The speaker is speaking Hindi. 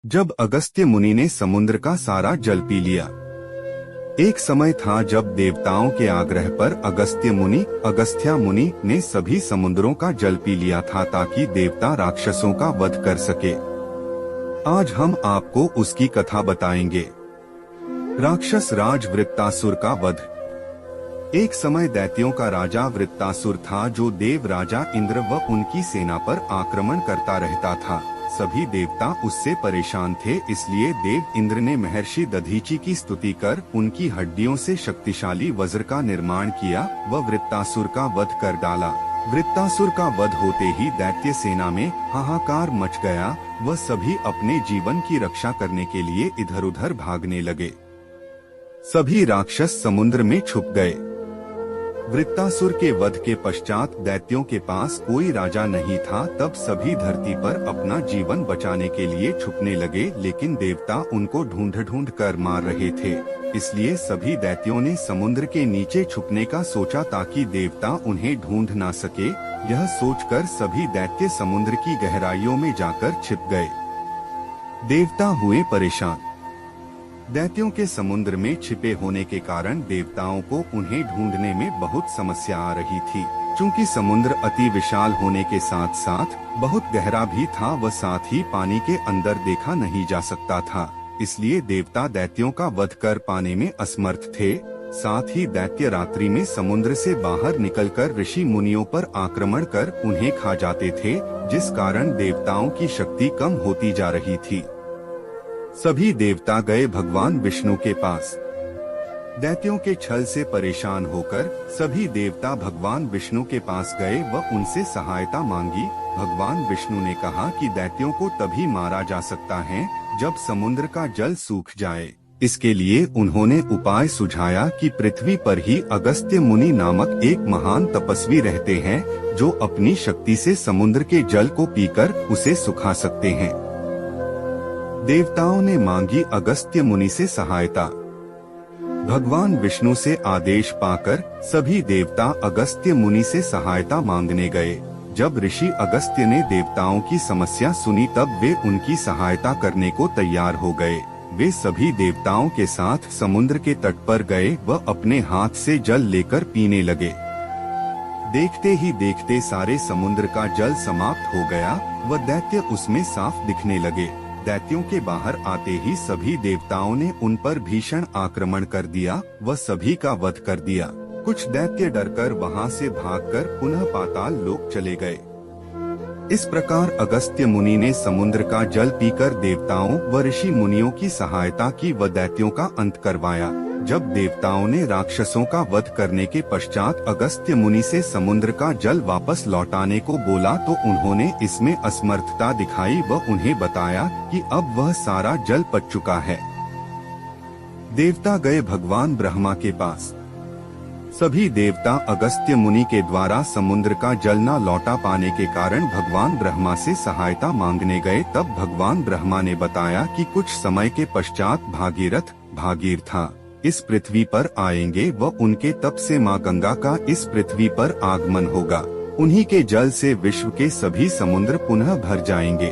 जब अगस्त्य मुनि ने समुद्र का सारा जल पी लिया। एक समय था जब देवताओं के आग्रह पर अगस्त्या मुनि ने सभी समुद्रों का जल पी लिया था ताकि देवता राक्षसों का वध कर सके। आज हम आपको उसकी कथा बताएंगे। राक्षस राज वृत्तासुर का वध। एक समय दैत्यों का राजा वृत्तासुर था जो देव राजा इंद्र व उनकी सेना पर आक्रमण करता रहता था। सभी देवता उससे परेशान थे, इसलिए देव इंद्र ने महर्षि दधीचि की स्तुति कर उनकी हड्डियों से शक्तिशाली वज्र का निर्माण किया व वृत्तासुर का वध कर डाला। वृत्तासुर का वध होते ही दैत्य सेना में हाहाकार मच गया व सभी अपने जीवन की रक्षा करने के लिए इधर उधर भागने लगे। सभी राक्षस समुद्र में छुप गए। वृत्तासुर के वध के पश्चात दैत्यों के पास कोई राजा नहीं था, तब सभी धरती पर अपना जीवन बचाने के लिए छुपने लगे, लेकिन देवता उनको ढूंढ ढूंढ कर मार रहे थे। इसलिए सभी दैत्यों ने समुद्र के नीचे छुपने का सोचा ताकि देवता उन्हें ढूंढ ना सके। यह सोचकर सभी दैत्य समुद्र की गहराइयों में जाकर छिप गए। देवता हुए परेशान। दैत्यों के समुद्र में छिपे होने के कारण देवताओं को उन्हें ढूंढने में बहुत समस्या आ रही थी। चूंकि समुद्र अति विशाल होने के साथ साथ बहुत गहरा भी था व साथ ही पानी के अंदर देखा नहीं जा सकता था, इसलिए देवता दैत्यों का वध कर पाने में असमर्थ थे। साथ ही दैत्य रात्रि में समुद्र से बाहर निकलकर ऋषि मुनियों पर आक्रमण कर उन्हें खा जाते थे, जिस कारण देवताओं की शक्ति कम होती जा रही थी। सभी देवता गए भगवान विष्णु के पास। दैत्यों के छल से परेशान होकर सभी देवता भगवान विष्णु के पास गए व उनसे सहायता मांगी। भगवान विष्णु ने कहा कि दैत्यों को तभी मारा जा सकता है जब समुद्र का जल सूख जाए। इसके लिए उन्होंने उपाय सुझाया कि पृथ्वी पर ही अगस्त्य मुनि नामक एक महान तपस्वी रहते हैं जो अपनी शक्ति से समुद्र के जल को पीकर उसे सुखा सकते हैं। देवताओं ने मांगी अगस्त्य मुनि से सहायता। भगवान विष्णु से आदेश पाकर सभी देवता अगस्त्य मुनि से सहायता मांगने गए। जब ऋषि अगस्त्य ने देवताओं की समस्या सुनी तब वे उनकी सहायता करने को तैयार हो गए। वे सभी देवताओं के साथ समुद्र के तट पर गए व अपने हाथ से जल लेकर पीने लगे। देखते ही देखते सारे समुद्र का जल समाप्त हो गया व दैत्य उसमें साफ दिखने लगे। दैत्यों के बाहर आते ही सभी देवताओं ने उन पर भीषण आक्रमण कर दिया व सभी का वध कर दिया। कुछ दैत्य डरकर वहां से भागकर पुनः पाताल लोक चले गए। इस प्रकार अगस्त्य मुनि ने समुद्र का जल पीकर देवताओं व ऋषि मुनियों की सहायता की व दैत्यों का अंत करवाया। जब देवताओं ने राक्षसों का वध करने के पश्चात अगस्त्य मुनि से समुद्र का जल वापस लौटाने को बोला तो उन्होंने इसमें असमर्थता दिखाई व उन्हें बताया कि अब वह सारा जल पच चुका है। देवता गए भगवान ब्रह्मा के पास। सभी देवता अगस्त्य मुनि के द्वारा समुद्र का जल न लौटा पाने के कारण भगवान ब्रह्मा से सहायता मांगने गए। तब भगवान ब्रह्मा ने बताया कि कुछ समय के पश्चात भागीरथ इस पृथ्वी पर आएंगे व उनके तप से माँ गंगा का इस पृथ्वी पर आगमन होगा। उन्हीं के जल से विश्व के सभी समुद्र पुनः भर जाएंगे।